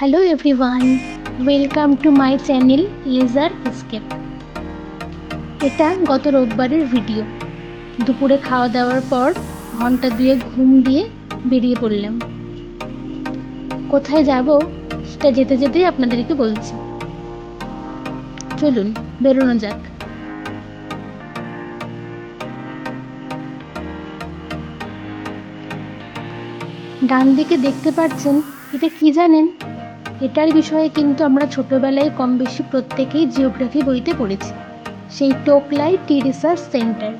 Hello everyone, welcome to my channel Leisure Escape. এটা গত রোববারের video. দুপুরে খাওয়া দাওয়ার পর ঘন্টা দুয়ে ঘুম দিয়ে বেরিয়ে পড়লাম। কোথায় যাব সেটা যেতে যেতেই আপনাদেরকে বলছি। চলুন বেরোনো যাক। ডান দিকে দেখতে পাচ্ছেন, এটা কি জানেন? এটার বিষয়ে কিন্তু আমরা ছোটবেলায় কম বেশি প্রত্যেকেই জিওগ্রাফি বইতে পড়েছি। সেই টোকলাই টি রিসার্চ সেন্টার।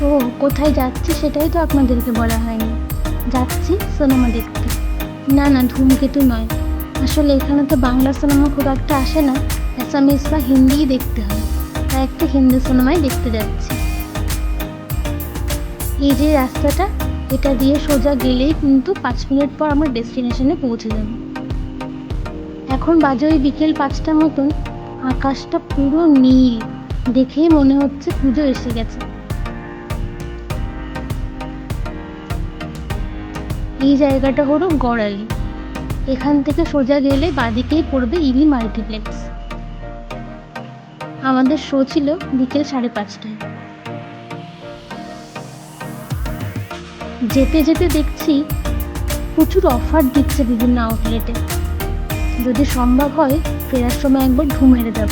ও কোথায় যাচ্ছি সেটাই তো আপনাদেরকে বলা হয়নি। যাচ্ছি সিনেমা দেখতে। না না, ধূমকেতু নয়। আসলে এখানে তো বাংলা সিনেমা খুব একটা আসে না, অ্যাসামিস বা হিন্দিই দেখতে হয়। তাই একটা হিন্দি সিনেমাই দেখতে যাচ্ছি। এই যে রাস্তাটা, এটা দিয়ে সোজা গেলেই কিন্তু 5 মিনিট পর আমরা ডেস্টিনেশনে পৌঁছে যাব। এখন বাজে ওই বিকেল 5টার মতন। আকাশটা পুরো নীল, দেখেই মনে হচ্ছে পুজো এসে গেছে। এই জায়গাটা হলো গড়ালি। এখান থেকে সোজা গেলে বাদিকেই পড়বে ইভি মাল্টিপ্লেক্স। আমাদের শো ছিল বিকেল 5:30টায়। যেতে যেতে দেখছি প্রচুর অফার দিচ্ছে বিভিন্ন আউটলেটে। যদি সম্ভব হয় ফেরার সময় একবার ঢু মেরে যাব।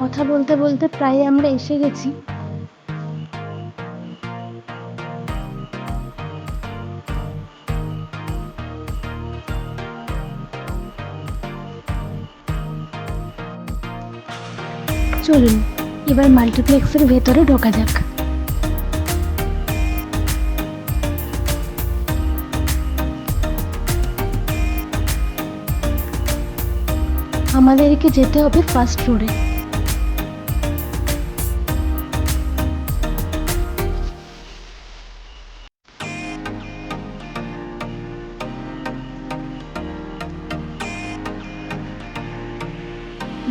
কথা বলতে বলতে প্রায় আমরা এসে গেছি। চলুন এবার মাল্টিপ্লেক্সের ভেতরে ঢোকা যাক। আমাদেরকে যেতে হবে ফার্স্ট ফ্লোরে।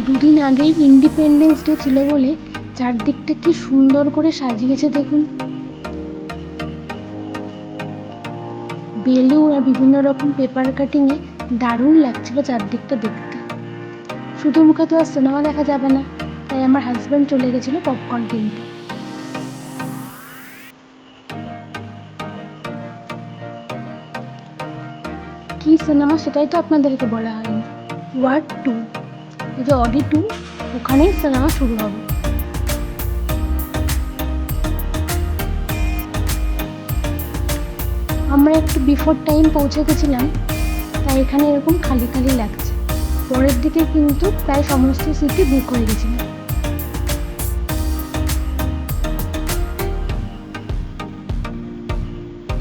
দুদিন আগেই ইন্ডিপেন্ডেন্স ডে ছিল বলে চারদিকটা কি সুন্দর করে সাজিয়েছে দেখুন। বেলুন আর বিভিন্ন রকম পেপার কাটিংয়ে দারুণ লাগছিল চারদিকটা দেখতে। শুধু মুখে তো আর সিনেমা দেখা যাবে না, তাই আমার হাজব্যান্ড চলে গেছিল পপকর্ন কিনতে। কি সিনেমা সেটাই তো আপনাদেরকে বলা হয়নি। ওয়ার্ড 2, এই যে অডি 2, ওখানেই সিনেমা শুরু হবে। আমরা একটু বিফোর টাইম পৌঁছে গেছিলাম, তাই এখানে এরকম খালি খালি লাগছে। পরের দিকে কিন্তু প্রায় সমস্ত সিটই বুক হয়ে গেছিল।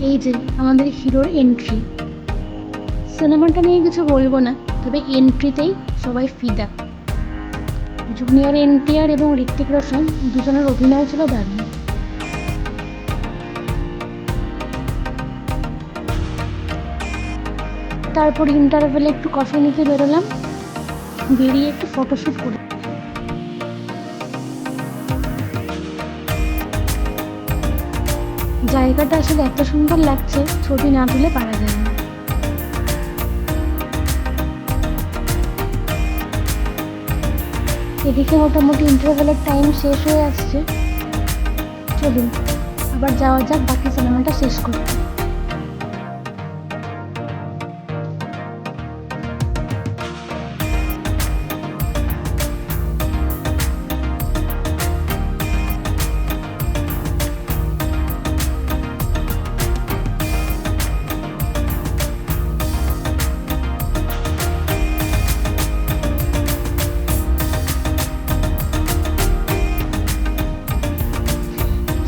এই যে আমাদের হিরোর এন্ট্রি। সিনেমাটা নিয়ে কিছু বলবো না, তবে এন্ট্রিতেই সবাই ফিদা। জুনিয়র এনটিআর এবং ঋত্বিক রোশন দুজনের অভিনয় ছিল দারুণ। তারপর ইন্টারভেলে একটু কফি নিতে বেরোলাম, বেরিয়ে একটু ফটোশ্যুট করে। জায়গাটা আসলে এত সুন্দর লাগছে, ছবি না তুলে পারা যায় না। এদিকে মোটামুটি ইন্টারভেলের টাইম শেষ হয়ে আসছে। চলুন আবার যাওয়া যাক বাকি সিনেমাটা শেষ করতে।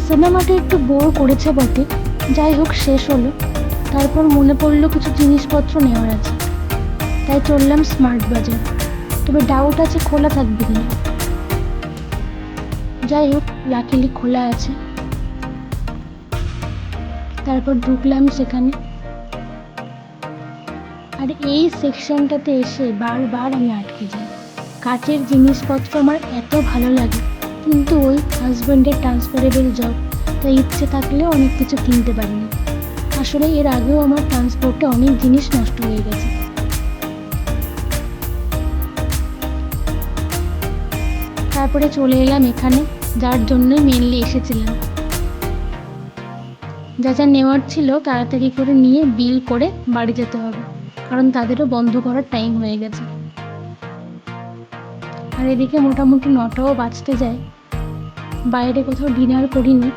সিনেমাটা একটু বোর করেছে বটে, যাই হোক শেষ হলো। তারপর মনে পড়লো কিছু জিনিসপত্র নেওয়ার আছে, তাই চললাম স্মার্ট বাজার। তবে ডাউট আছে খোলা থাকবে কিনা। যাই হোক লাকিলি খোলা আছে। তারপর ঢুকলাম সেখানে। আর এই সেকশনটাতে এসে বারবার আমি আটকে যাই। কাচের জিনিসপত্র আমার এত ভালো লাগে, কিন্তু ওই হাজব্যান্ডের ট্রান্সফারেবল জব, তাই ইচ্ছে থাকলেও অনেক কিছু কিনতে পারিনি। আসলে এর আগেও আমার ট্রান্সপোর্টে অনেক জিনিস নষ্ট হয়ে গেছে। তারপরে চলে এলাম এখানে, যার জন্যই মেনলি এসেছিলাম। যা যা নেওয়ার ছিল তাড়াতাড়ি করে নিয়ে বিল করে বাড়ি যেতে হবে, কারণ তাদেরও বন্ধ করার টাইম হয়ে গেছে। আর এদিকে মোটামুটি 9টাও বাজতে যায়। বাইরে কোথাও ডিনার করিনি,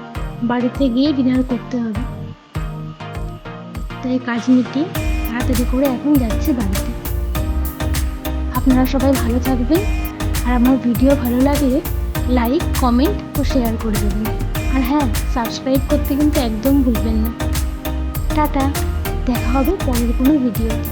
বাড়িতে গিয়ে ডিনার করতে হবে। তাই কাজ মিটিয়ে তাড়াতাড়ি করে এখন যাচ্ছি বাড়িতে। আপনারা সবাই ভালো থাকবেন, আর আমার ভিডিও ভালো লাগলে লাইক, কমেন্ট ও শেয়ার করে দেবেন। আর হ্যাঁ, সাবস্ক্রাইব করতে কিন্তু একদম ভুলবেন না। টাটা, দেখা হবে পরের কোনো ভিডিওতে।